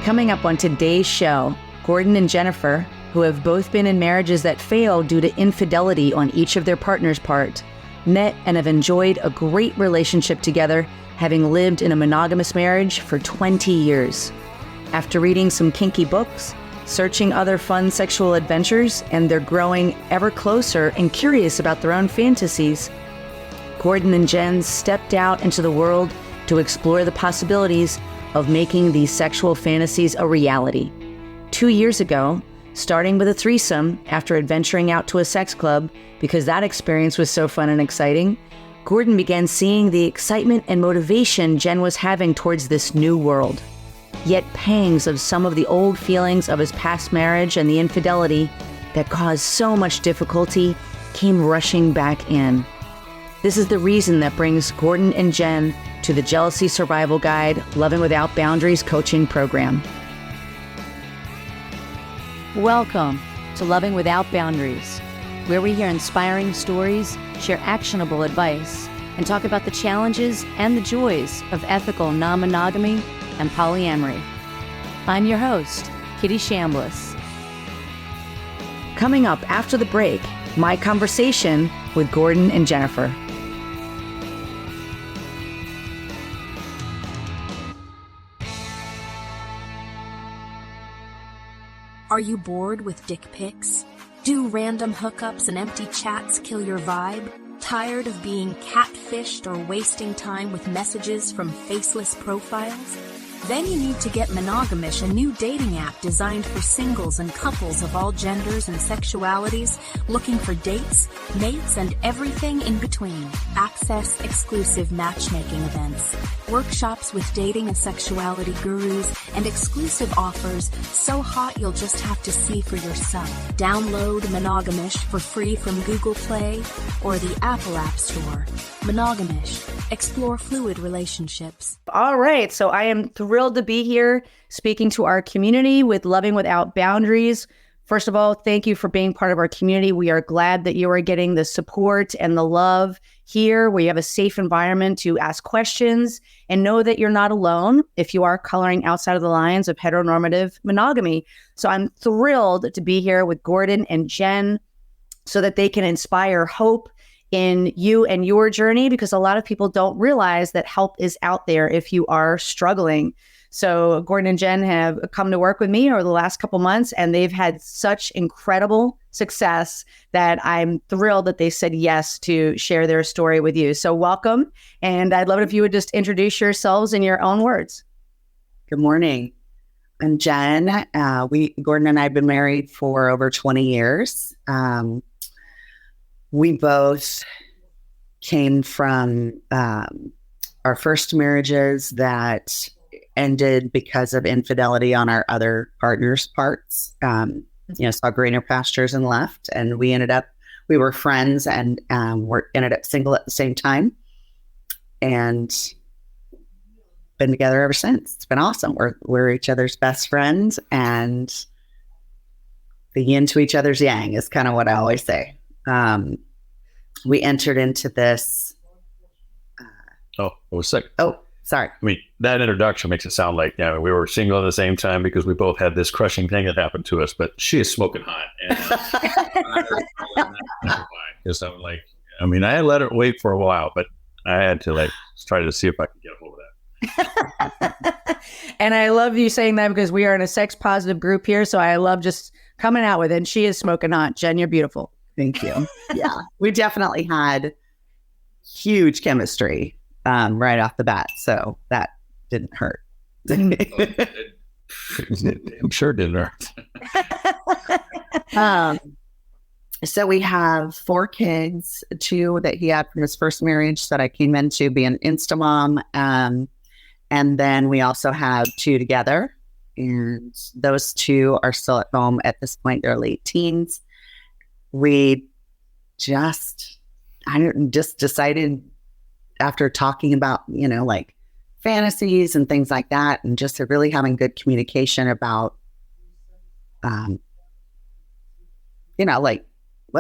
Coming up on today's show, Gordon and Jennifer, who have both been in marriages that failed due to infidelity on each of their partner's part, met and have enjoyed a great relationship together, having lived in a monogamous marriage for 20 years. After reading some kinky books, searching other fun sexual adventures, and they're growing ever closer and curious about their own fantasies, Gordon and Jenn stepped out into the world to explore the possibilities of making these sexual fantasies a reality. 2 years ago, starting with a threesome after adventuring out to a sex club because that experience was so fun and exciting, Gordon began seeing the excitement and motivation Jenn was having towards this new world. Yet pangs of some of the old feelings of his past marriage and the infidelity that caused so much difficulty came rushing back in. This is the reason that brings Gordon and Jenn to the Jealousy Survival Guide Loving Without Boundaries coaching program. Welcome to Loving Without Boundaries, where we hear inspiring stories, share actionable advice, and talk about the challenges and the joys of ethical non-monogamy and polyamory. I'm your host, Kitty Shambliss. Coming up after the break, my conversation with Gordon and Jennifer. Are you bored with dick pics? Do random hookups and empty chats kill your vibe? Tired of being catfished or wasting time with messages from faceless profiles? Then you need to get Monogamous, a new dating app designed for singles and couples of all genders and sexualities looking for dates, mates, and everything in between. Access exclusive matchmaking events, workshops with dating and sexuality gurus, and exclusive offers so hot you'll just have to see for yourself. Download Monogamous for free from Google Play or the Apple App Store. Monogamous. Explore fluid relationships. All right, so I am thrilled to be here speaking to our community with Loving Without Boundaries. First of all, thank you for being part of our community. We are glad that you are getting the support and the love here, where you have a safe environment to ask questions and know that you're not alone if you are coloring outside of the lines of heteronormative monogamy. So I'm thrilled to be here with Gordon and Jenn so that they can inspire hope in you and your journey, because a lot of people don't realize that help is out there if you are struggling. So Gordon and Jenn have come to work with me over the last couple months, and they've had such incredible success that I'm thrilled that they said yes to share their story with you. So welcome. And I'd love it if you would just introduce yourselves in your own words. Good morning. I'm Jenn. Gordon and I have been married for over 20 years. We both came from our first marriages that ended because of infidelity on our other partners' parts. Saw greener pastures and left, and we were friends and ended up single at the same time, and been together ever since. It's been awesome. We're each other's best friends, and the yin to each other's yang is kind of what I always say. We entered into this. I was sick. Oh, sorry. I mean, that introduction makes it sound like we were single at the same time because we both had this crushing thing that happened to us, but she is smoking hot. Because I'm like, I let her wait for a while, but I had to try to see if I could get a hold of that. And I love you saying that because we are in a sex positive group here. So I love just coming out with it. And she is smoking hot. Jenn, you're beautiful. Thank you. Yeah, we definitely had huge chemistry right off the bat. So that didn't hurt. I'm sure it didn't hurt. So we have 4 kids, 2 that he had from his first marriage that I came into being Instamom. And then we also have 2 together. And those 2 are still at home at this point. They're late teens. We just decided after talking about, fantasies and things like that, and just really having good communication about, what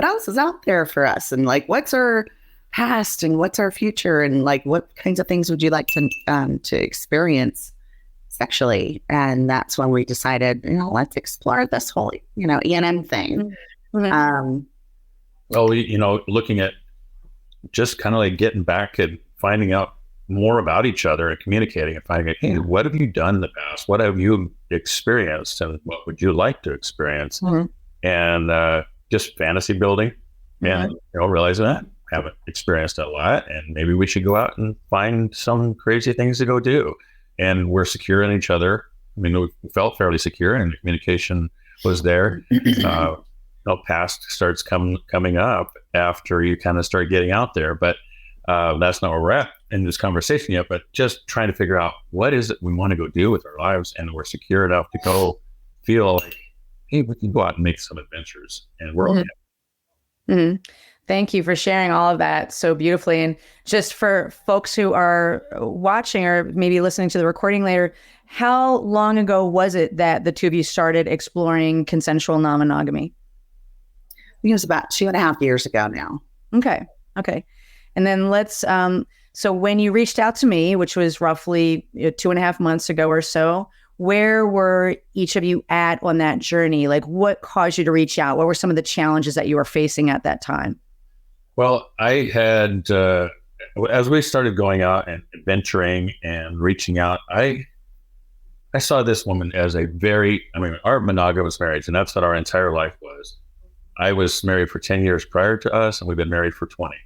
else is out there for us, and what's our past and what's our future, and what kinds of things would you like to experience. sexually. And that's when we decided, let's explore this whole, E&M thing. Well, looking at just kind of like getting back and finding out more about each other and communicating and finding out, hey, what have you done in the past? What have you experienced? And what would you like to experience? And just fantasy building and, realizing that I haven't experienced a lot and maybe we should go out and find some crazy things to go do. And we're secure in each other. I mean, we felt fairly secure and the communication was there. Past starts coming up after you kind of start getting out there, but that's not where we're at in this conversation yet, but just trying to figure out what is it we want to go do with our lives, and we're secure enough to go feel like, hey, we can go out and make some adventures and we're okay. Thank you for sharing all of that so beautifully. And just for folks who are watching or maybe listening to the recording later, how long ago was it that the two of you started exploring consensual non-monogamy? It was about 2.5 years ago now. Okay. And then so when you reached out to me, which was roughly 2.5 months ago or so, where were each of you at on that journey? Like, what caused you to reach out? What were some of the challenges that you were facing at that time? Well, I had, as we started going out and adventuring and reaching out, I saw this woman as our monogamous marriage, and that's what our entire life was. I was married for 10 years prior to us, and we've been married for 20.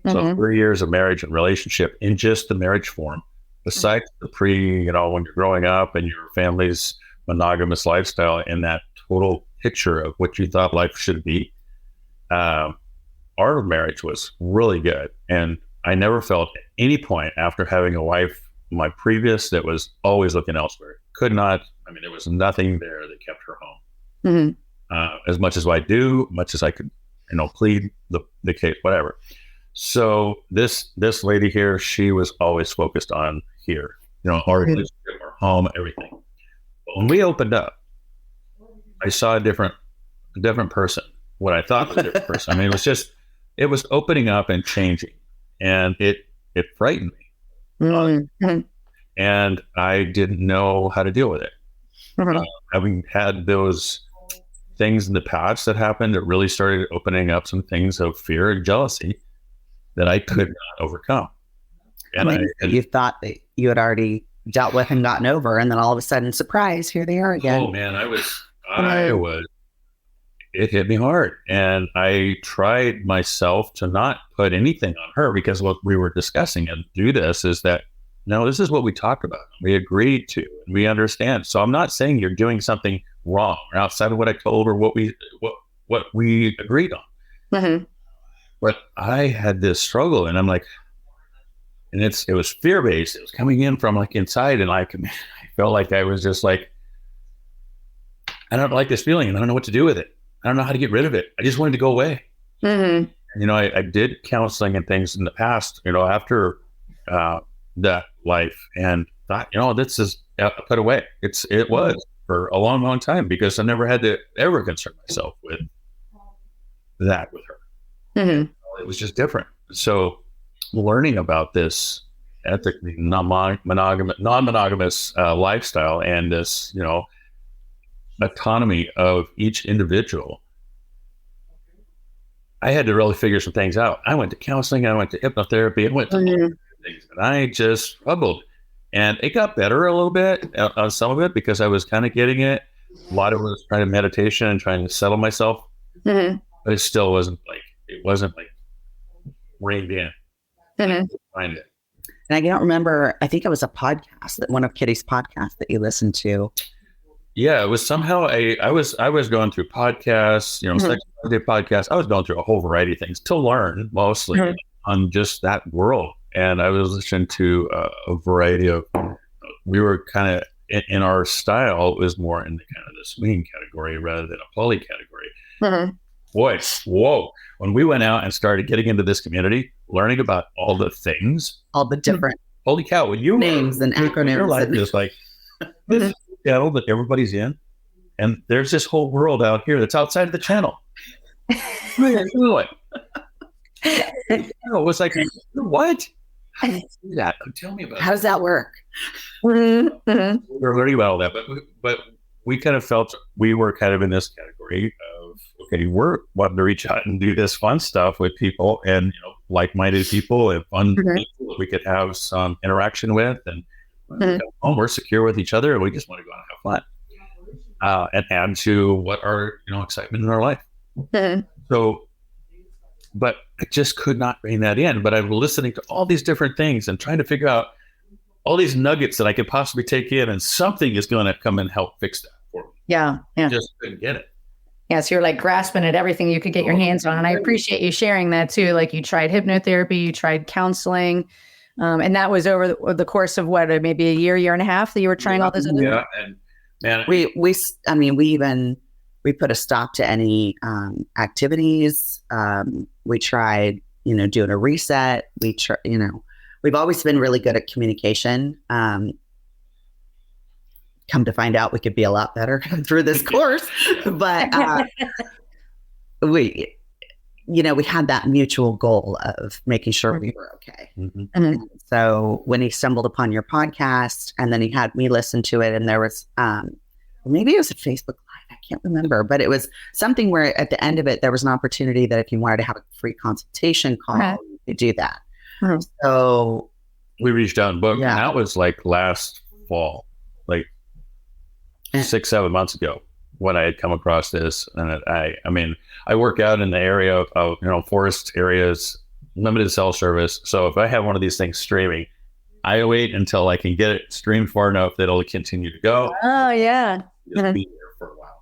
So 3 years of marriage and relationship in just the marriage form, besides the when you're growing up and your family's monogamous lifestyle and that total picture of what you thought life should be. Our marriage was really good. And I never felt at any point after having a wife, my previous, that was always looking elsewhere. There was nothing there that kept her home. As much as I do, much as I could, plead the case, whatever. So this lady here, she was always focused on here, our relationship, our home, everything. But when we opened up, I saw a different person. What I thought was a different person. It was opening up and changing, and it frightened me. And I didn't know how to deal with it. Having had those things in the past that happened, that really started opening up some things of fear and jealousy that I could not overcome. And you thought that you had already dealt with and gotten over, and then all of a sudden, surprise, here they are again. Oh man, it hit me hard. And I tried myself to not put anything on her, because what we were discussing and do this is that, no, this is what we talked about. We agreed to, and we understand. So I'm not saying you're doing something wrong or outside of what I told or what we agreed on. But I had this struggle, and I'm like, and it was fear-based. It was coming in from inside, and I felt like I was just like, I don't like this feeling, and I don't know what to do with it. I don't know how to get rid of it. I just wanted to go away. And, I did counseling and things in the past, after that life, and thought, this is put away. It was for a long, long time, because I never had to ever concern myself with that with her. It was just different. So learning about this ethically non-monogamous lifestyle, and this, autonomy of each individual, I had to really figure some things out. I went to counseling, I went to hypnotherapy, I went to things, and I just struggled. And it got better a little bit on some of it, because I was kind of getting it. A lot of it was trying to meditation and trying to settle myself. But it still wasn't reined in. Find it. And I don't remember, I think it was a podcast, one of Kitty's podcasts that you listened to. Yeah, it was somehow I was going through podcasts, sexuality podcasts. I was going through a whole variety of things to learn, mostly on just that world. And I was listening to a variety of, we were kind of in our style, it was more in the kind of the swinging category rather than a poly category. Boy, whoa. When we went out and started getting into this community, learning about all the things, all the different holy cow, when you names and acronyms, your life is like this channel that everybody's in, and there's this whole world out here that's outside of the channel. It was like, what? How do you do that? Tell me about How does that work? Mhm. We're learning about all that, but we kind of felt we were kind of in this category of, okay, we're wanting to reach out and do this fun stuff with people, and like-minded people and fun Mhm. people that we could have some interaction with, and when we Mhm. come home, we're secure with each other, and we just want to go out and have fun, and add to what our excitement in our life. Mhm. So, but I just could not bring that in. But I'm listening to all these different things and trying to figure out all these nuggets that I could possibly take in, and something is going to come and help fix that for me. Yeah. Just couldn't get it. Yeah, so you're like grasping at everything you could get your hands on. And I appreciate you sharing that too. Like you tried hypnotherapy, you tried counseling. And that was over the course of what, maybe a year and a half that you were trying all this other Yeah, and man, We put a stop to any activities. We tried, doing a reset. We've always been really good at communication. Come to find out, we could be a lot better through this course. But we had that mutual goal of making sure we were okay. Mhm. Mhm. So when he stumbled upon your podcast, and then he had me listen to it, and there was maybe it was a Facebook Live, I can't remember, but it was something where at the end of it there was an opportunity that if you wanted to have a free consultation call, you could do that. Mhm. So we reached out and booked. Yeah. And that was like last fall, like 6-7 months ago, when I had come across this. And I work out in the area of forest areas, limited cell service. So if I have one of these things streaming, I wait until I can get it streamed far enough that it'll continue to go. Oh, yeah. Just be there for a while.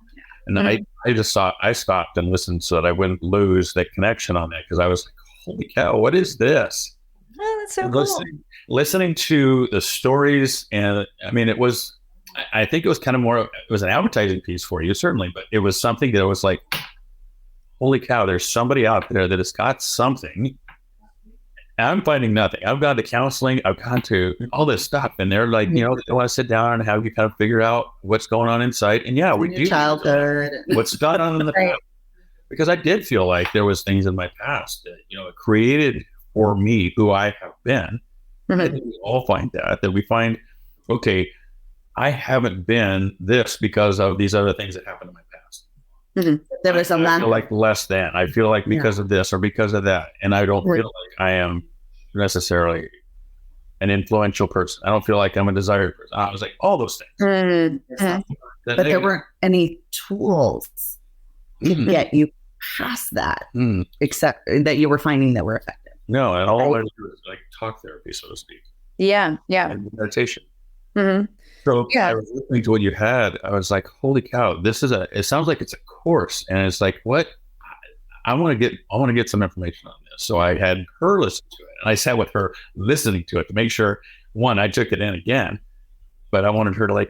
And I stopped and listened so that I wouldn't lose that connection on that, because I was like, holy cow, what is this? Oh, that's so cool. Listening to the stories, and I think it was kind of more, it was an advertising piece for you, certainly, but it was something that was like, holy cow, there's somebody out there that has got something. And I'm finding nothing. I've gone to counseling, I've gone to all this stuff, and they're like, they want to sit down and have you kind of figure out what's going on inside. And yeah, we do childhood, what's gone on in the past. Because I did feel like there was things in my past that created for me who I have been. Mhm. I think we all find that we find, okay, I haven't been this because of these other things that happened in my past. Mhm. There was I feel like less than. I feel like because of this or because of that. And I don't feel like I am necessarily an influential person. I don't feel like I'm a desired person. I was like, all those things. Mhm. But there weren't any tools to get you past that, except that you were finding that were effective. No, and all I do is like talk therapy, so to speak. Yeah. And meditation. Mhm. So I was listening to what you had. I was like, holy cow, it sounds like it's a course. And it's like, what? I want to get some information on this. So I had her listen to it, and I sat with her listening to it to make sure, one, I took it in again, but I wanted her to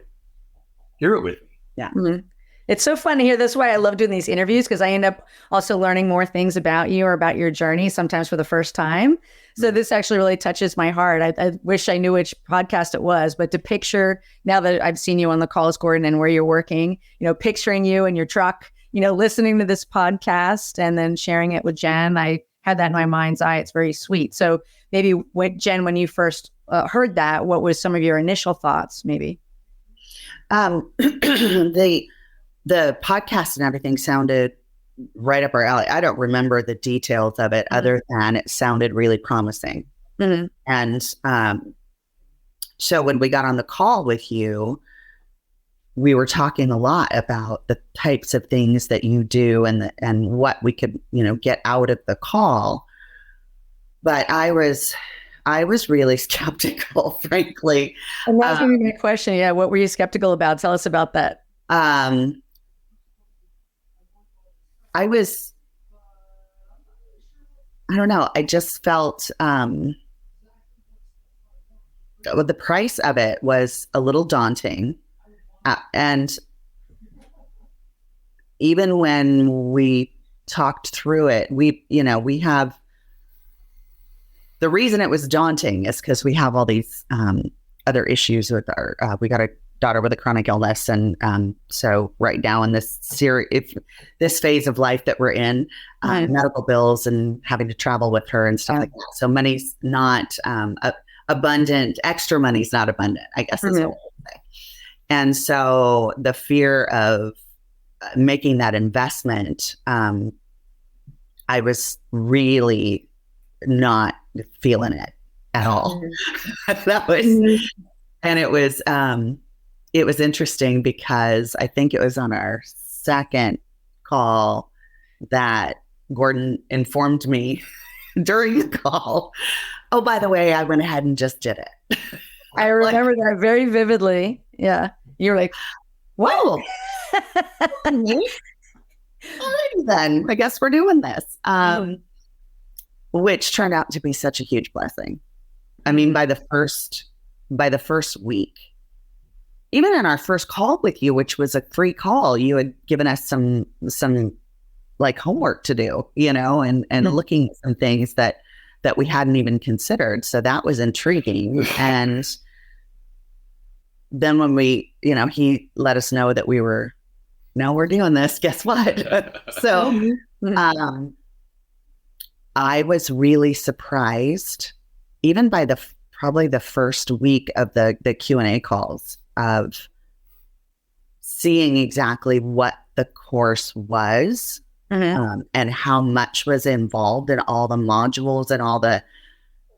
hear it with me. Yeah. Mhm. It's so fun to hear. That's why I love doing these interviews, because I end up also learning more things about you or about your journey, sometimes for the first time. So this actually really touches my heart. I wish I knew which podcast it was, but to picture, now that I've seen you on the calls, Gordon, and where you're working, picturing you in your truck, listening to this podcast and then sharing it with Jenn, I had that in my mind's eye. It's very sweet. So maybe Jenn, when you first heard that, what was some of your initial thoughts, maybe? The podcast and everything sounded right up our alley. I don't remember the details of it other than it sounded really promising. Mm-hmm. And so when we got on the call with you, we were talking a lot about the types of things that you do and what we could, get out of the call. But I was really skeptical, frankly. And that was going to be my question. Yeah. What were you skeptical about? Tell us about that. I don't know. I just felt the price of it was a little daunting. And even when we talked through it, we have, the reason it was daunting is because we have all these other issues with we got to daughter with a chronic illness. And so right now in this this phase of life that we're in, medical bills and having to travel with her and stuff like that. So money's not abundant. Extra money's not abundant, I guess is what I would say. And so the fear of making that investment, I was really not feeling it at all. And it was interesting because I think it was on our second call that Gordon informed me during the call, oh, by the way, I went ahead and just did it. I remember that very vividly. Yeah. You were like, whoa. Alrighty then. I guess we're doing this. Which turned out to be such a huge blessing. I mean, by the first week, even in our first call with you, which was a free call, you had given us some like homework to do, and looking at some things that we hadn't even considered. So that was intriguing. And then when he let us know that we're doing this, guess what? So I was really surprised, even by probably the first week of the Q&A calls, of seeing exactly what the course was, and how much was involved in all the modules and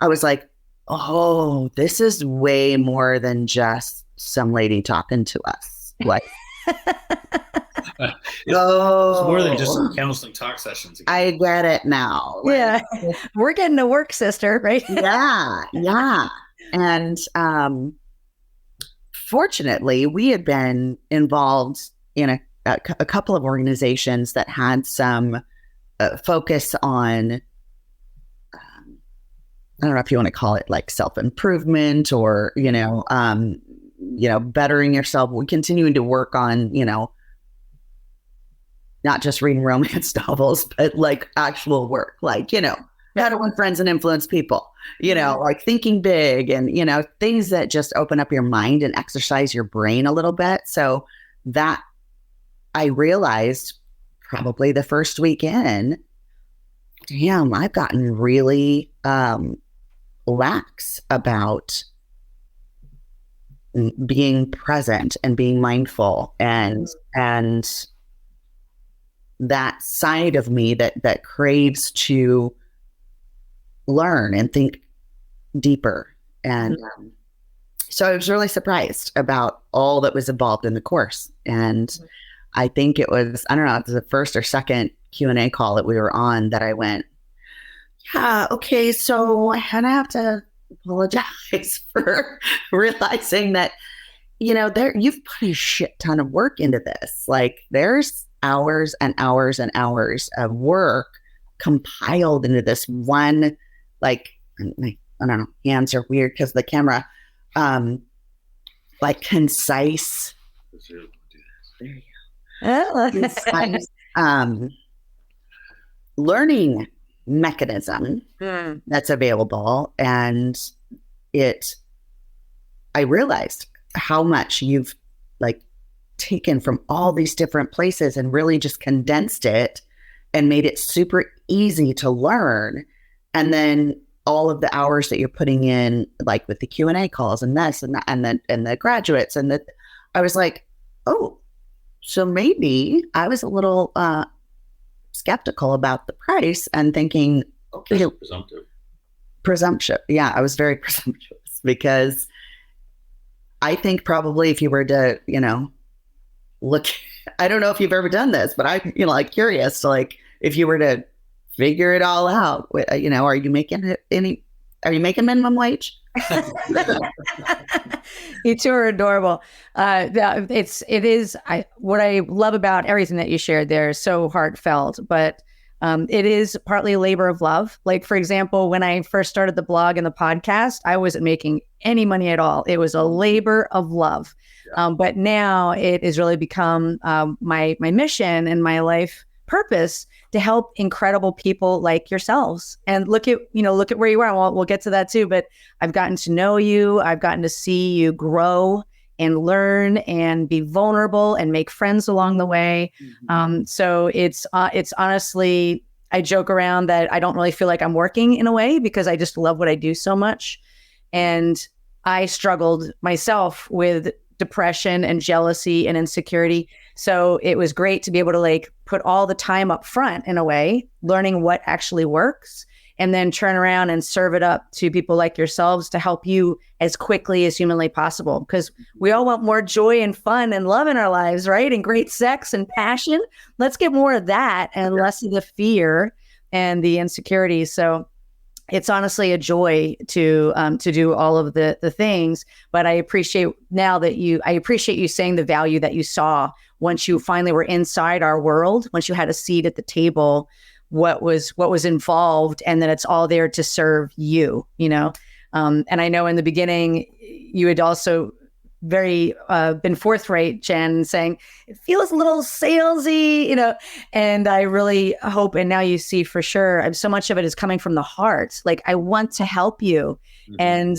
I was like, oh, this is way more than just some lady talking to us. Like, it's more than just counseling talk sessions. I get it now. Yeah. We're getting to work, sister, right? Yeah. And fortunately, we had been involved in a couple of organizations that had some focus on, I don't know if you want to call it like self-improvement or, bettering yourself. We're continuing to work on, not just reading romance novels, but like actual work, like, how to win friends and influence people, like thinking big and, things that just open up your mind and exercise your brain a little bit. So that I realized probably the first weekend, damn, I've gotten really lax about being present and being mindful and that side of me that craves to learn and think deeper. And so I was really surprised about all that was involved in the course. And I think it was, I don't know, it was the first or second Q&A call that we were on that I went, yeah, okay, so I have to apologize for realizing that, you've put a shit ton of work into this. Like there's hours and hours and hours of work compiled into this one, like, I don't know, hands are weird because of the camera, like concise, concise learning mechanism that's available. And I realized how much you've like taken from all these different places and really just condensed it and made it super easy to learn. And then all of the hours that you're putting in, like with the Q&A calls and this and that, and the graduates I was like, oh, so maybe I was a little skeptical about the price and thinking, okay, presumption. Yeah, I was very presumptuous because I think probably if you were to, look, I don't know if you've ever done this, but I'm, like curious to like, if you were to figure it all out, are you making minimum wage? You two are adorable. It is what I love about everything that you shared there is so heartfelt, but it is partly a labor of love. Like, for example, when I first started the blog and the podcast, I wasn't making any money at all. It was a labor of love. But now it has really become my mission and my life purpose to help incredible people like yourselves. And look at where you are. We'll get to that too, but I've gotten to know you. I've gotten to see you grow and learn and be vulnerable and make friends along the way. So it's honestly, I joke around that I don't really feel like I'm working in a way because I just love what I do so much. And I struggled myself with depression and jealousy and insecurity. So it was great to be able to like put all the time up front in a way, learning what actually works, and then turn around and serve it up to people like yourselves to help you as quickly as humanly possible. Because we all want more joy and fun and love in our lives, right? And great sex and passion. Let's get more of that and less of the fear and the insecurities. So it's honestly a joy to do all of the things. But I appreciate you saying the value that you saw once you finally were inside our world, once you had a seat at the table, what was involved, and that it's all there to serve you, and I know in the beginning you had also very been forthright, Jen, saying it feels a little salesy, and I really hope, and now you see for sure, so much of it is coming from the heart. Like, I want to help you. And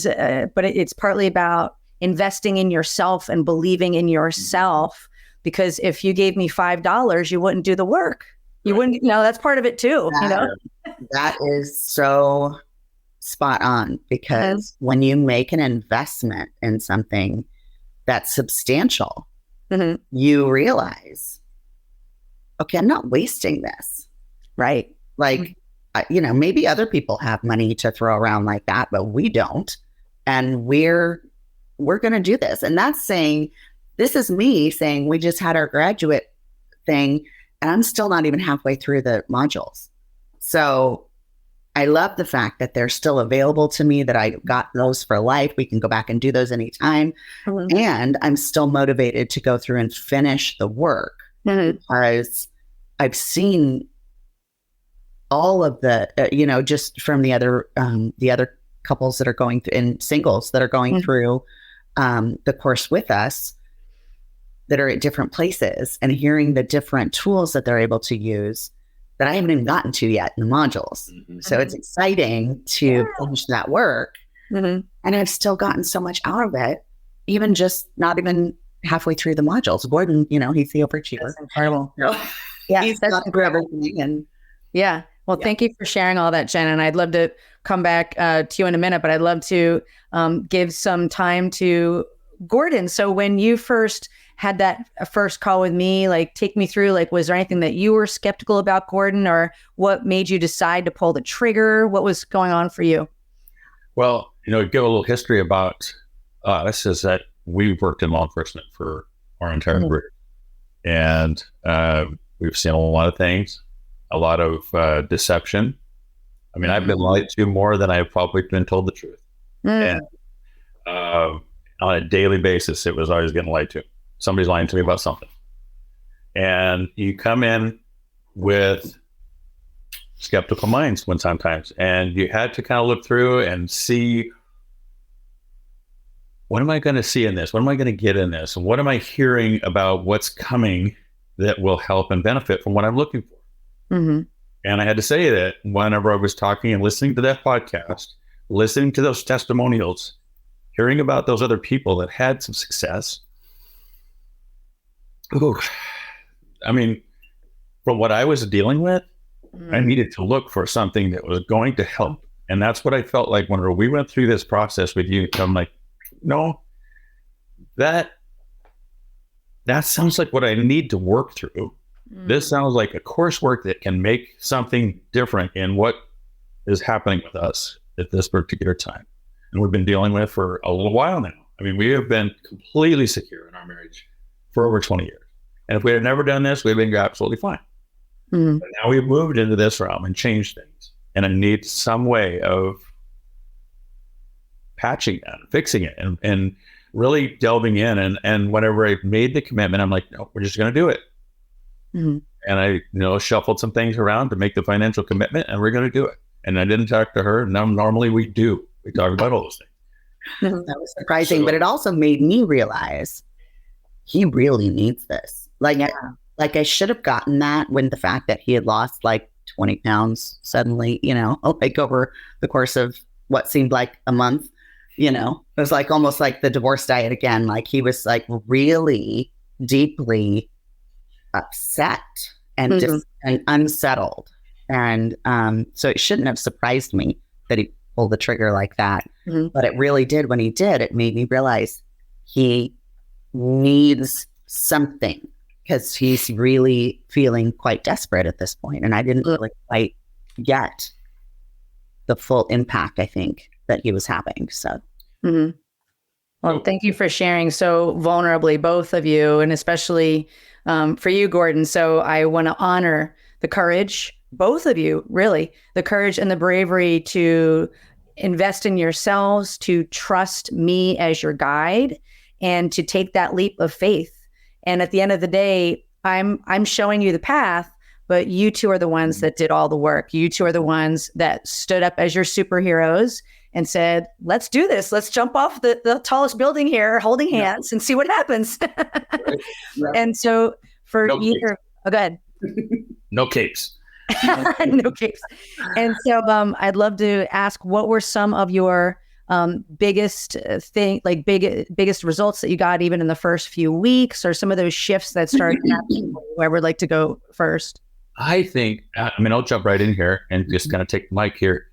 but it's partly about investing in yourself and believing in yourself, because if you gave me $5, you wouldn't do the work. You wouldn't, that's part of it too, That is so spot on, because when you make an investment in something that's substantial, you realize, okay, I'm not wasting this. Right. Like, maybe other people have money to throw around like that, but we don't. And we're going to do this. And that's saying, this is me saying, we just had our graduate thing, and I'm still not even halfway through the modules. So I love the fact that they're still available to me, that I got those for life. We can go back and do those anytime. And I'm still motivated to go through and finish the work, because I've seen all of the, just from the other couples that are going through, and singles that are going through the course with us, that are at different places, and hearing the different tools that they're able to use that I haven't even gotten to yet in the modules. So it's exciting to finish that work. And I've still gotten so much out of it, even just not even halfway through the modules. Gordon, he's the overachiever. That's incredible. He's got through everything. And well, thank you for sharing all that, Jen. And I'd love to come back to you in a minute, but I'd love to give some time to Gordon. So when you first had that first call with me, like, take me through, like, was there anything that you were skeptical about Gordon, or what made you decide to pull the trigger? What was going on for you? Well, give a little history about us is that we've worked in law enforcement for our entire career. And we've seen a lot of things, a lot of deception. I mean, I've been lied to more than I've probably been told the truth. And on a daily basis, it was always getting lied to. Somebody's lying to me about something. And you come in with skeptical minds sometimes, and you had to kind of look through and see, what am I going to see in this? What am I going to get in this? And what am I hearing about what's coming that will help and benefit from what I'm looking for? And I had to say that whenever I was talking and listening to that podcast, listening to those testimonials, hearing about those other people that had some success, I mean, from what I was dealing with, I needed to look for something that was going to help. And that's what I felt like when we went through this process with you. I'm like, no, that sounds like what I need to work through. This sounds like a coursework that can make something different in what is happening with us at this particular time. And we've been dealing with for a little while now. I mean, we have been completely secure in our marriage for over 20 years. And if we had never done this, we'd been absolutely fine. But now we've moved into this realm and changed things. And I need some way of patching that, fixing it, and really delving in. And whenever I made the commitment, I'm like, no, we're just going to do it. And I, shuffled some things around to make the financial commitment, and we're going to do it. And I didn't talk to her. Now, normally we do. We talk about all those things. That was surprising, but it also made me realize he really needs this. Like I should have gotten that when the fact that he had lost like 20 pounds suddenly, like over the course of what seemed like a month. It was like almost like the divorce diet again. Like he was like really deeply upset and and unsettled. And so it shouldn't have surprised me that he pulled the trigger like that. But it really did. When he did, it made me realize he needs something, because he's really feeling quite desperate at this point. And I didn't really quite get the full impact, I think, that he was having. So. Well, thank you for sharing so vulnerably, both of you, and especially for you, Gordon. So I want to honor the courage, both of you, really, the courage and the bravery to invest in yourselves, to trust me as your guide, and to take that leap of faith. And at the end of the day, I'm showing you the path, but you two are the ones that did all the work. You two are the ones that stood up as your superheroes and said, let's do this. Let's jump off the tallest building here, holding hands, and see what happens. Right. And so for either, go ahead. No capes. No capes. And so I'd love to ask, what were some of your biggest biggest results that you got even in the first few weeks, or some of those shifts that started happening? Whoever would like to go first. I think, I'll jump right in here and just kind of take the mic here.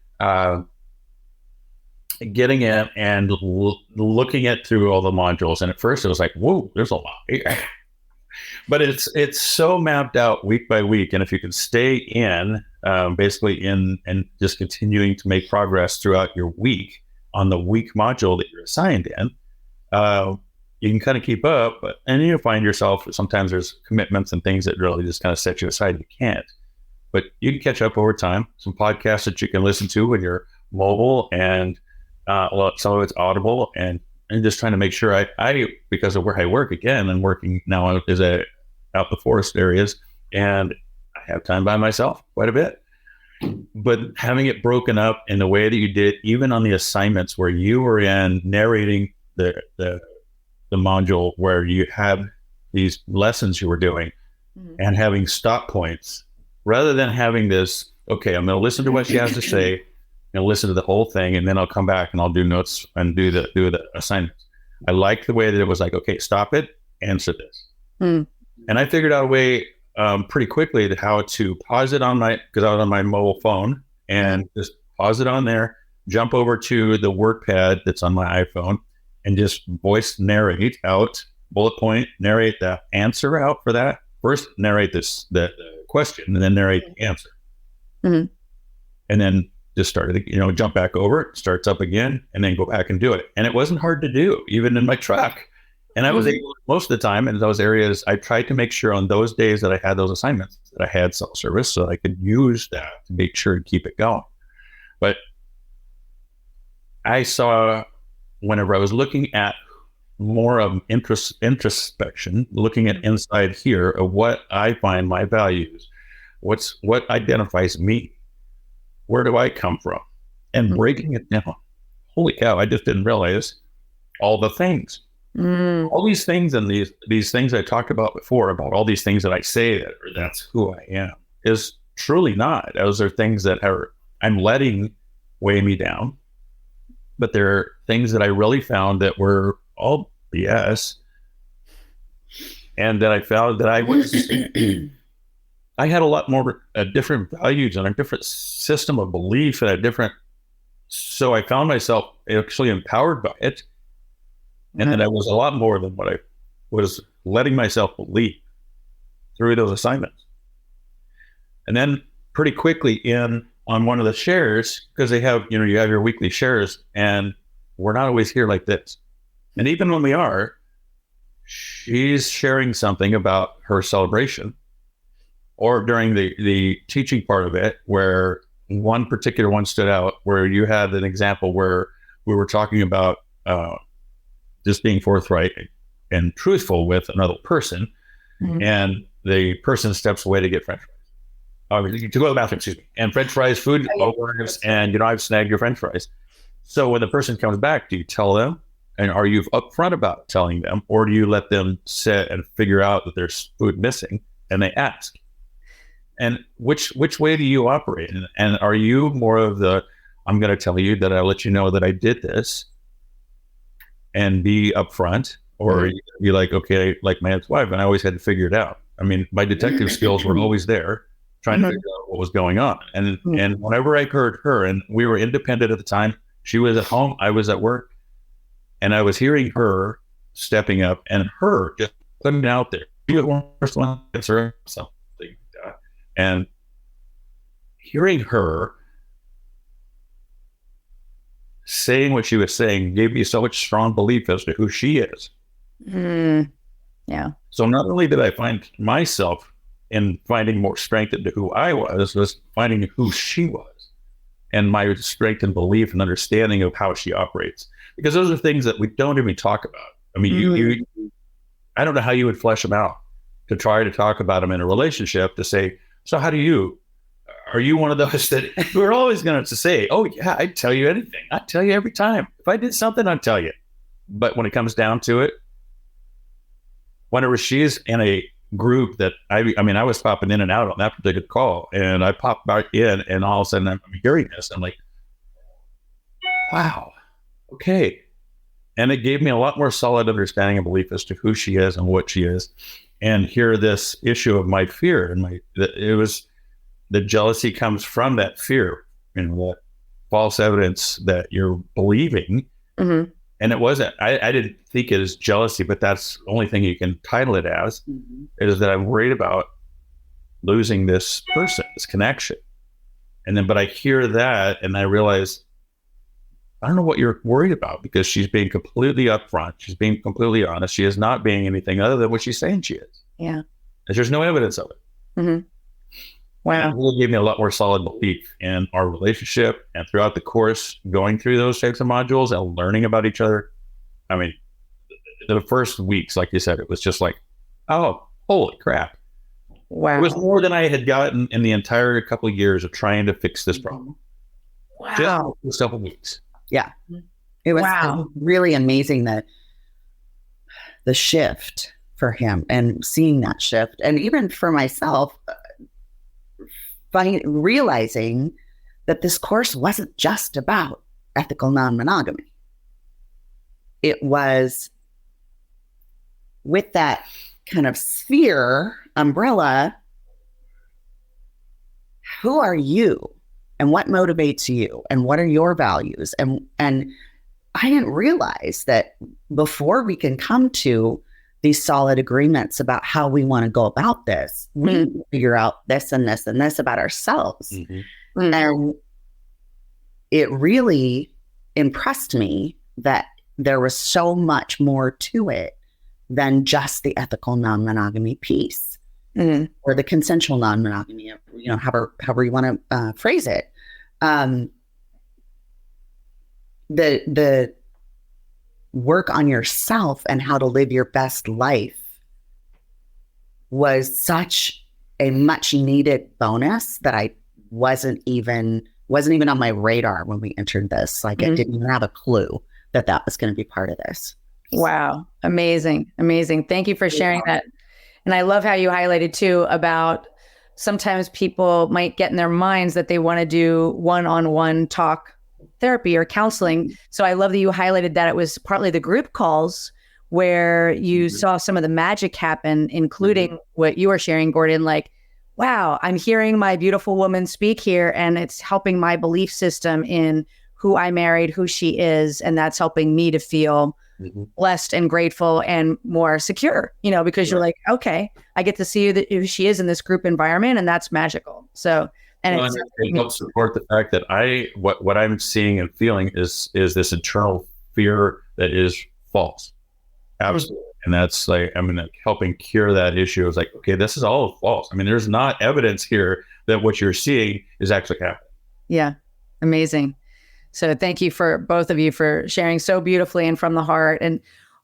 Getting in and looking at through all the modules, and at first it was like, whoa, there's a lot here. But it's so mapped out week by week, and if you can stay in, basically in, and just continuing to make progress throughout your week on the week module that you're assigned in, you can kind of keep up. And you find yourself, sometimes there's commitments and things that really just kind of set you aside. You can't, but you can catch up over time. Some podcasts that you can listen to when you're mobile, and some of it's audible, and just trying to make sure I because of where I work, again, I'm working now out the forest areas, and I have time by myself quite a bit. But having it broken up in the way that you did, even on the assignments where you were in narrating the module, where you have these lessons you were doing, and having stop points, rather than having this, okay, I'm going to listen to what she has to say, and listen to the whole thing, and then I'll come back and I'll do notes and do the assignments. I liked the way that it was like, okay, stop it, answer this. And I figured out a way pretty quickly to how to pause it because I was on my mobile phone, and just pause it on there, jump over to the work pad that's on my iPhone, and just voice narrate out, bullet point, narrate the answer out for that. First, narrate the question, and then narrate the answer. And then just started, jump back over it, starts up again, and then go back and do it. And it wasn't hard to do, even in my truck. And I was able, most of the time in those areas, I tried to make sure on those days that I had those assignments that I had self-service, so I could use that to make sure to keep it going. But I saw, whenever I was looking at more of introspection, looking at inside here of what I find my values, what identifies me, where do I come from? And breaking it down. Holy cow, I just didn't realize all the things. All these things, and these things I talked about before, about all these things that I say that's who I am, is truly not. Those are things that I'm letting weigh me down. But there are things that I really found that were all BS. And that I found that I had a lot more different values and a different system of belief, and so I found myself actually empowered by it. And that I was a lot more than what I was letting myself believe through those assignments. And then pretty quickly on one of the shares, because they have, you have your weekly shares, and we're not always here like this. And even when we are, she's sharing something about her celebration, or during the teaching part of it, where one particular one stood out, where you had an example where we were talking about just being forthright and truthful with another person, and the person steps away to get French fries, to go to the bathroom, excuse me, and French fries, food, and I've snagged your French fries. So when the person comes back, do you tell them, and are you upfront about telling them, or do you let them sit and figure out that there's food missing, and they ask? And which way do you operate? And are you more of the, I'm going to tell you that I'll let you know that I did this, and be upfront, or you be like, okay, like my ex-wife, and I always had to figure it out. I mean, my detective skills were always there, trying to figure out what was going on. And whenever I heard her, and we were independent at the time, she was at home, I was at work, and I was hearing her stepping up and her just putting it out there. She was one of the first one to answer something like that. And hearing her saying what she was saying gave me so much strong belief as to who she is. Yeah. So not only did I find myself in finding more strength into who I was finding who she was, and my strength and belief and understanding of how she operates. Because those are things that we don't even talk about. I mean, you I don't know how you would flesh them out to try to talk about them in a relationship, to say, so how do you? Are you one of those that we're always going to say, oh yeah, I'd tell you anything. I'd tell you every time. If I did something, I'd tell you. But when it comes down to it, whenever she's in a group that I mean, I was popping in and out on that particular call, and I popped back in, and all of a sudden I'm hearing this. I'm like, wow, okay. And it gave me a lot more solid understanding and belief as to who she is and what she is. And here, this issue of my fear, and it was the jealousy comes from that fear and what false evidence that you're believing. And it wasn't, I didn't think it as jealousy, but that's the only thing you can title it as, is that I'm worried about losing this person, this connection. And then, but I hear that and I realize, I don't know what you're worried about, because she's being completely upfront. She's being completely honest. She is not being anything other than what she's saying she is. Yeah. And there's no evidence of it. Wow. It really gave me a lot more solid belief in our relationship, and throughout the course, going through those types of modules and learning about each other. I mean, the first weeks, like you said, it was just like, oh, holy crap. Wow. It was more than I had gotten in the entire couple of years of trying to fix this problem. Wow. Just a couple of weeks. Yeah. It was really amazing that the shift for him, and seeing that shift, and even for myself, realizing that this course wasn't just about ethical non-monogamy. It was, with that kind of sphere umbrella, who are you and what motivates you and what are your values? And I didn't realize that before we can come to these solid agreements about how we want to go about this, we figure out this and this and this about ourselves. And it really impressed me that there was so much more to it than just the ethical non-monogamy piece, or the consensual non-monogamy, you know, however you want to phrase it. The work on yourself and how to live your best life was such a much needed bonus that I wasn't even on my radar when we entered this. Like, I didn't even have a clue that was going to be part of this. Wow. Amazing. Thank you for sharing that. And I love how you highlighted too about sometimes people might get in their minds that they want to do one-on-one talk therapy or counseling. So I love that you highlighted that it was partly the group calls where you saw some of the magic happen, including what you were sharing, Gordon, like, wow, I'm hearing my beautiful woman speak here, and it's helping my belief system in who I married, who she is. And that's helping me to feel blessed and grateful and more secure, you know, because you're like, okay, I get to see who she is in this group environment, and that's magical. So, and it helps support the fact that what I'm seeing and feeling is this internal fear that is false. Absolutely. And that's like, I mean, helping cure that issue is like, okay, this is all false. I mean, there's not evidence here that what you're seeing is actually happening. Yeah. Amazing. So thank you for both of you for sharing so beautifully and from the heart. And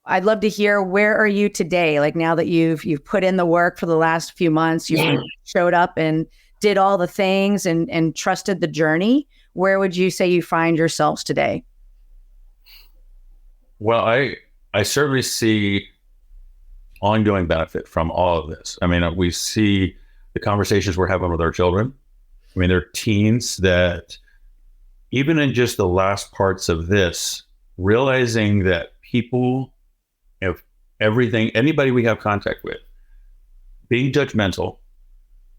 I'd love to hear, where are you today? Like, now that you've put in the work for the last few months, you showed up and did all the things and trusted the journey. Where would you say you find yourselves today? Well, I certainly see ongoing benefit from all of this. I mean, we see the conversations we're having with our children. I mean, they're teens that, even in just the last parts of this, realizing that people, if anybody we have contact with, being judgmental,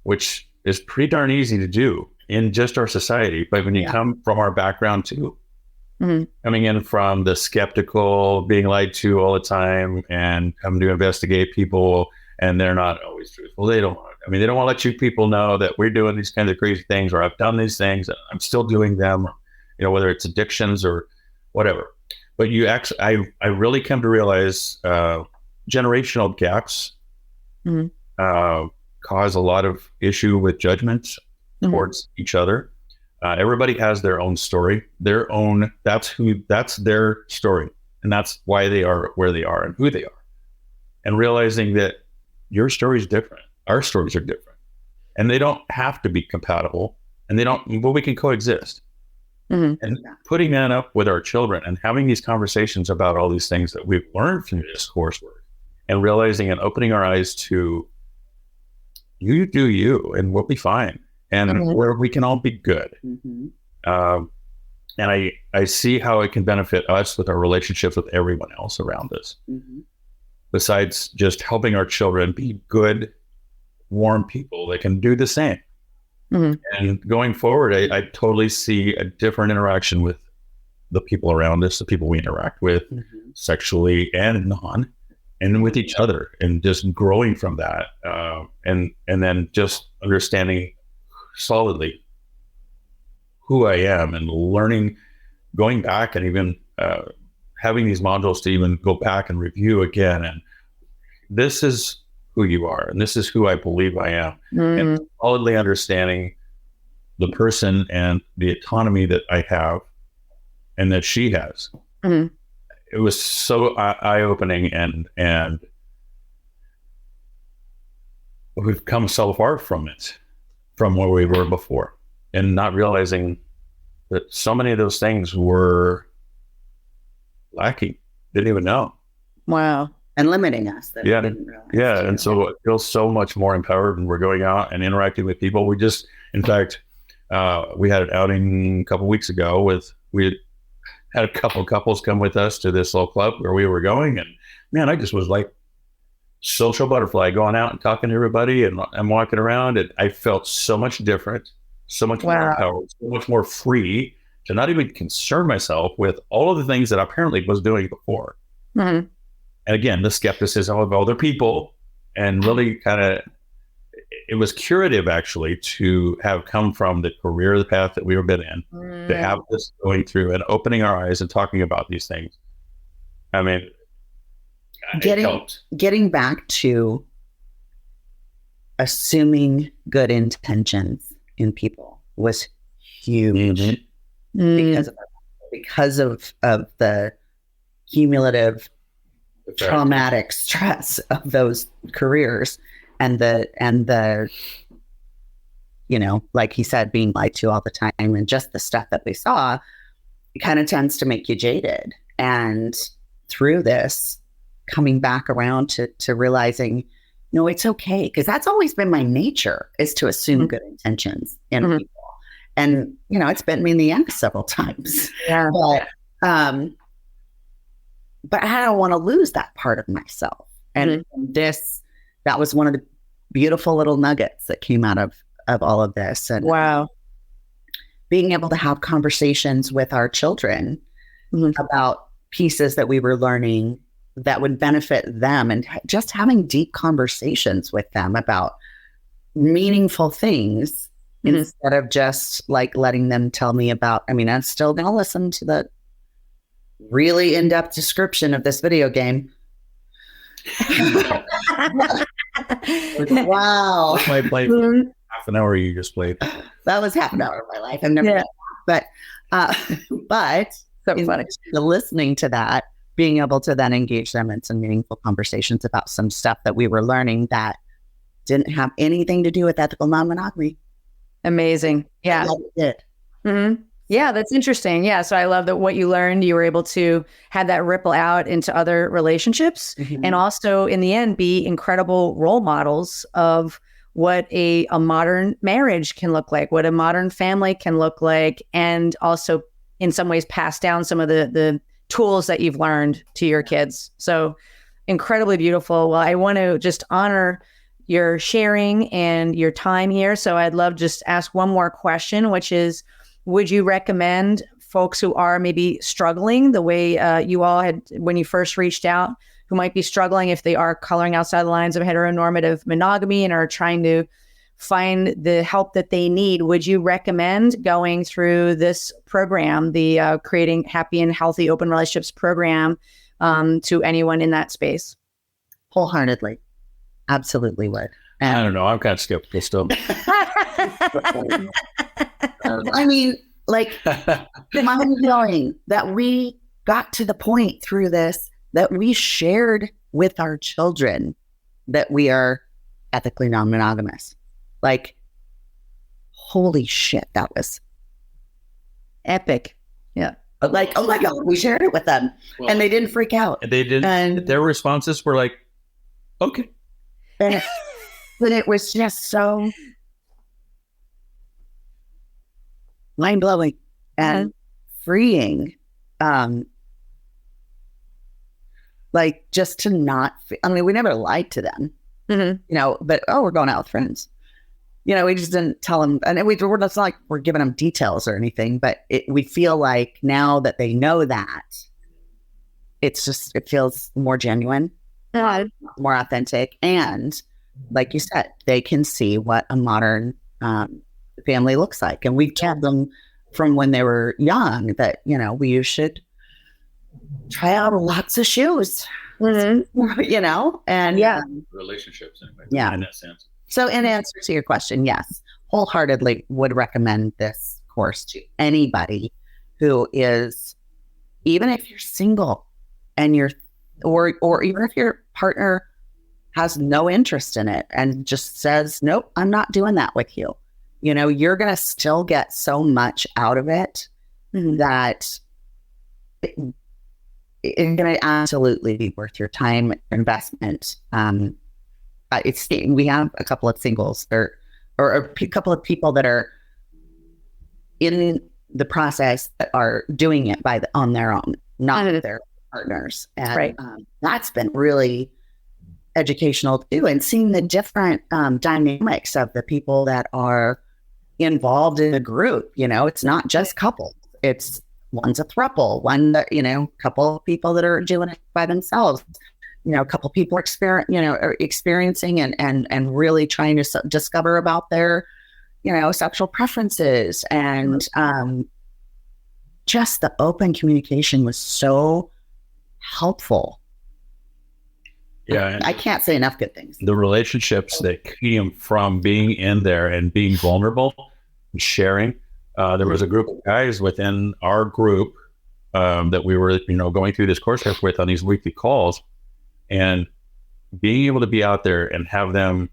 which is pretty darn easy to do in just our society. But when you come from our background too, coming in from the skeptical, being lied to all the time, and having to investigate people, and they're not always truthful. They don't want to let you people know that we're doing these kinds of crazy things, or I've done these things, and I'm still doing them, whether it's addictions or whatever. But I really come to realize generational gaps cause a lot of issue with judgment towards each other. Everybody has their own story, that's their story. And that's why they are where they are and who they are. And realizing that your story is different. Our stories are different. And they don't have to be compatible. And but we can coexist. And putting that up with our children and having these conversations about all these things that we've learned from this coursework, and realizing and opening our eyes to you do you, and we'll be fine. And where we can all be good. And I see how it can benefit us with our relationships with everyone else around us. Besides just helping our children be good, warm people that can do the same. And going forward, I totally see a different interaction with the people around us, the people we interact with sexually and non, and with each other, and just growing from that. And then just understanding solidly who I am, and learning, going back, and even having these modules to even go back and review again. And this is who you are, and this is who I believe I am. And solidly understanding the person and the autonomy that I have and that she has. It was so eye-opening, and we've come so far from it, from where we were before, and not realizing that so many of those things were lacking. Didn't even know. Wow. And limiting us. That we didn't realize. And so it feels so much more empowered when we're going out and interacting with people. In fact, we had an outing a couple weeks ago we had a couple couples come with us to this little club where we were going. And man, I just was like social butterfly, going out and talking to everybody, and I'm walking around, and I felt so much different, so much more empowered, so much more free to not even concern myself with all of the things that I apparently was doing before. And again, the skepticism of other people, and really it was curative actually to have come from the career, the path that we were been in, to have this going through and opening our eyes and talking about these things. I mean, getting back to assuming good intentions in people was huge because of the cumulative traumatic stress of those careers, and the like he said, being lied to all the time, and just the stuff that we saw, it kind of tends to make you jaded. And through this, coming back around to realizing, no, it's okay, because that's always been my nature, is to assume good intentions in people. And it's bitten me in the ass several times. But I don't want to lose that part of myself. And that was one of the beautiful little nuggets that came out of all of this. And being able to have conversations with our children about pieces that we were learning that would benefit them, and just having deep conversations with them about meaningful things instead of just like letting them tell me about, I'm still going to listen to the really in-depth description of this video game. Wow. I played half an hour you just played. That was half an hour of my life. I've never done that. But so funny. The listening to that, being able to then engage them in some meaningful conversations about some stuff that we were learning that didn't have anything to do with ethical non-monogamy. Amazing. Yeah. It did. Yeah, that's interesting. Yeah. So I love that what you learned, you were able to have that ripple out into other relationships, and also in the end be incredible role models of what a modern marriage can look like, what a modern family can look like, and also in some ways pass down some of the tools that you've learned to your kids. So incredibly beautiful. Well, I want to just honor your sharing and your time here. So I'd love to just ask one more question, which is, would you recommend folks who are maybe struggling the way you all had when you first reached out, who might be struggling if they are coloring outside the lines of heteronormative monogamy and are trying to find the help that they need, would you recommend going through this program, the Creating Happy and Healthy Open Relationships program, to anyone in that space? Wholeheartedly. Absolutely would. I don't know. I'm kind of skeptical still. I mean, like, mind blowing that we got to the point through this that we shared with our children that we are ethically non-monogamous. Like, holy shit, that was epic. Yeah. Like, oh my God, we shared it with them. Well, and they didn't freak out. They didn't. And their responses were like, okay. But it was just so mind-blowing and freeing. Like, just to not, I mean, we never lied to them, you know, but, we're going out with friends. You know, we just didn't tell them, and it's not like we're giving them details or anything, but we feel like now that they know that, it feels more genuine, more authentic. And like you said, they can see what a modern family looks like. And we've told them from when they were young that, you know, you should try out lots of shoes, you know, and relationships anyway. Yeah. In that sense. So in answer to your question, yes, wholeheartedly would recommend this course to anybody who is, even if you're single and or even if your partner has no interest in it and just says, nope, I'm not doing that with you. You know, you're going to still get so much out of it that it's going to absolutely be worth your time investment. We have a couple of singles or a couple of people that are in the process that are doing it on their own, not with their partners. And that's been really educational too, and seeing the different dynamics of the people that are involved in the group. You know, it's not just couples. It's one's a throuple, one that, you know, a couple of people that are doing it by themselves. You know, a couple people are experiencing and really trying to discover about their, you know, sexual preferences. And just the open communication was so helpful. Yeah. I can't say enough good things. The relationships that came from being in there and being vulnerable and sharing. There was a group of guys within our group that we were, you know, going through this course with on these weekly calls. And being able to be out there and have them,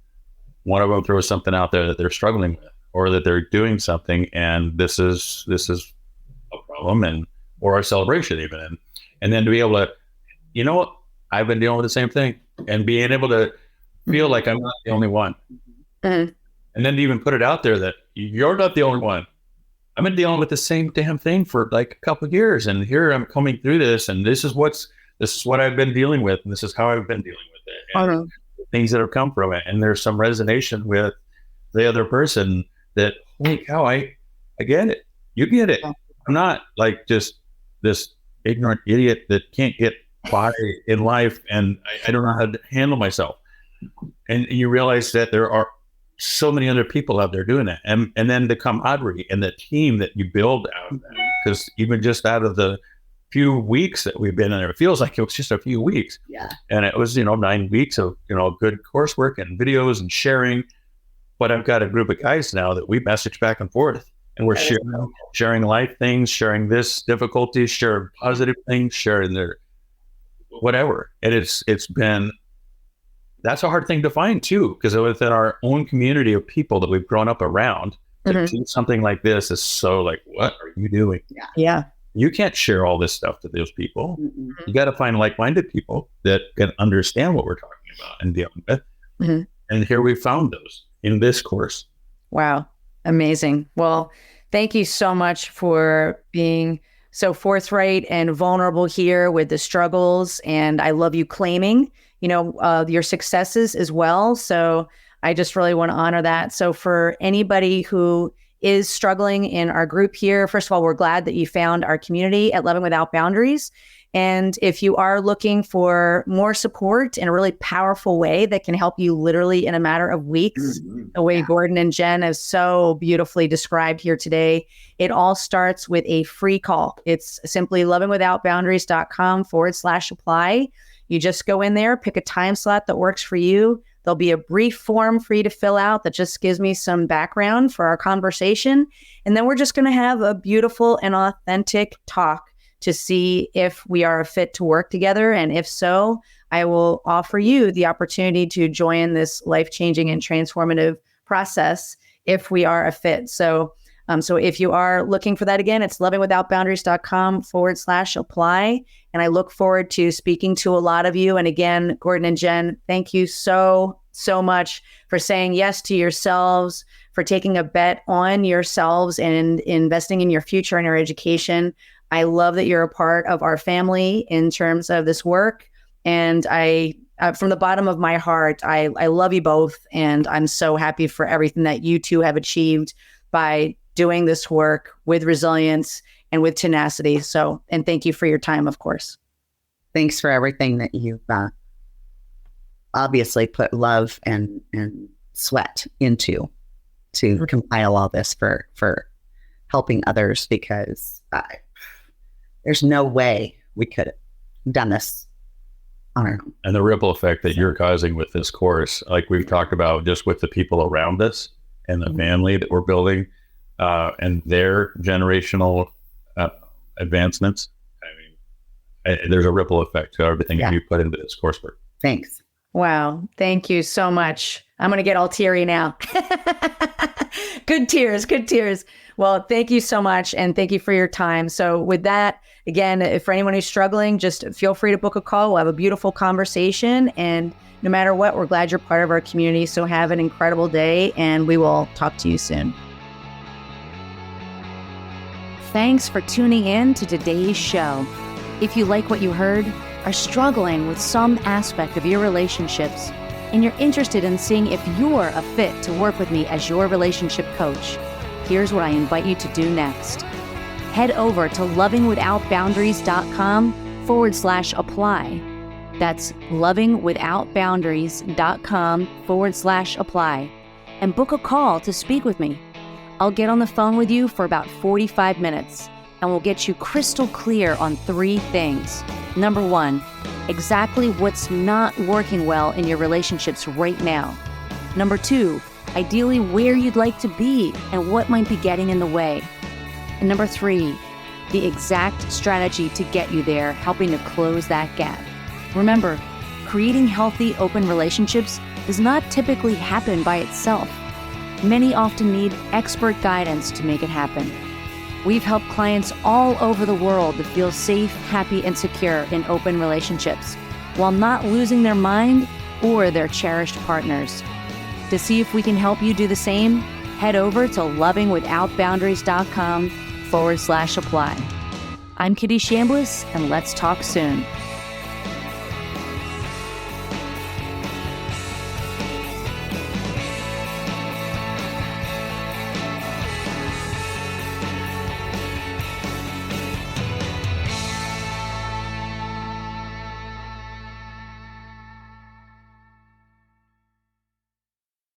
one of them throw something out there that they're struggling with, or that they're doing something, and this is a problem, or a celebration even, and then to be able to, you know what, I've been dealing with the same thing, and being able to feel like I'm not the only one, and then to even put it out there that you're not the only one. I've been dealing with the same damn thing for like a couple of years, and here I'm coming through this, and this is what I've been dealing with, and this is how I've been dealing with it, and things that have come from it. And there's some resonation with the other person that, holy cow, I get it. You get it. I'm not like just this ignorant idiot that can't get by in life, and I don't know how to handle myself. And you realize that there are so many other people out there doing that. And then the camaraderie and the team that you build out of that, because even just out of the few weeks that we've been in there, it feels like it was just a few weeks. Yeah. And it was, 9 weeks of, good coursework and videos and sharing. But I've got a group of guys now that we message back and forth, and we're sharing life things, sharing this difficulty, sharing positive things, sharing their whatever. And it's been, that's a hard thing to find too, because within our own community of people that we've grown up around, to do something like this is so like, what are you doing? Yeah. You can't share all this stuff to those people. You got to find like-minded people that can understand what we're talking about and dealing with. And here we found those in this course. Wow. Amazing. Well, thank you so much for being so forthright and vulnerable here with the struggles. And I love you claiming, your successes as well. So I just really want to honor that. So for anybody who is struggling in our group here, first of all, we're glad that you found our community at Loving Without Boundaries. And if you are looking for more support in a really powerful way that can help you literally in a matter of weeks, the way Gordon and Jenn have so beautifully described here today, it all starts with a free call. It's simply lovingwithoutboundaries.com/apply. You just go in there, pick a time slot that works for you. There'll be a brief form for you to fill out that just gives me some background for our conversation. And then we're just going to have a beautiful and authentic talk to see if we are a fit to work together. And if so, I will offer you the opportunity to join this life-changing and transformative process if we are a fit. So if you are looking for that, again, it's lovingwithoutboundaries.com/apply. And I look forward to speaking to a lot of you. And again, Gordon and Jenn, thank you so much for saying yes to yourselves, for taking a bet on yourselves and investing in your future and your education. I love that you're a part of our family in terms of this work. And I, from the bottom of my heart, I love you both. And I'm so happy for everything that you two have achieved by doing this work with resilience and with tenacity. So, and thank you for your time, of course. Thanks for everything that you've obviously put love and sweat into to compile all this for helping others, because there's no way we could have done this on our own. And the ripple effect that you're causing with this course, like we've talked about, just with the people around us and the family that we're building, and their generational advancements. I mean, there's a ripple effect to everything you put into this coursework. Thanks. Wow. Thank you so much. I'm going to get all teary now. Good tears. Well, thank you so much. And thank you for your time. So with that, again, for anyone who's struggling, just feel free to book a call. We'll have a beautiful conversation. And no matter what, we're glad you're part of our community. So have an incredible day, and we will talk to you soon. Thanks for tuning in to today's show. If you like what you heard, are struggling with some aspect of your relationships, and you're interested in seeing if you're a fit to work with me as your relationship coach, here's what I invite you to do next. Head over to lovingwithoutboundaries.com/apply. That's lovingwithoutboundaries.com/apply, and book a call to speak with me. I'll get on the phone with you for about 45 minutes, and we'll get you crystal clear on 3 things. Number 1, exactly what's not working well in your relationships right now. Number 2, ideally where you'd like to be and what might be getting in the way. And number 3, the exact strategy to get you there, helping to close that gap. Remember, creating healthy, open relationships does not typically happen by itself. Many often need expert guidance to make it happen. We've helped clients all over the world to feel safe, happy, and secure in open relationships, while not losing their mind or their cherished partners. To see if we can help you do the same, head over to lovingwithoutboundaries.com/apply. I'm Kitty Chambliss, and let's talk soon.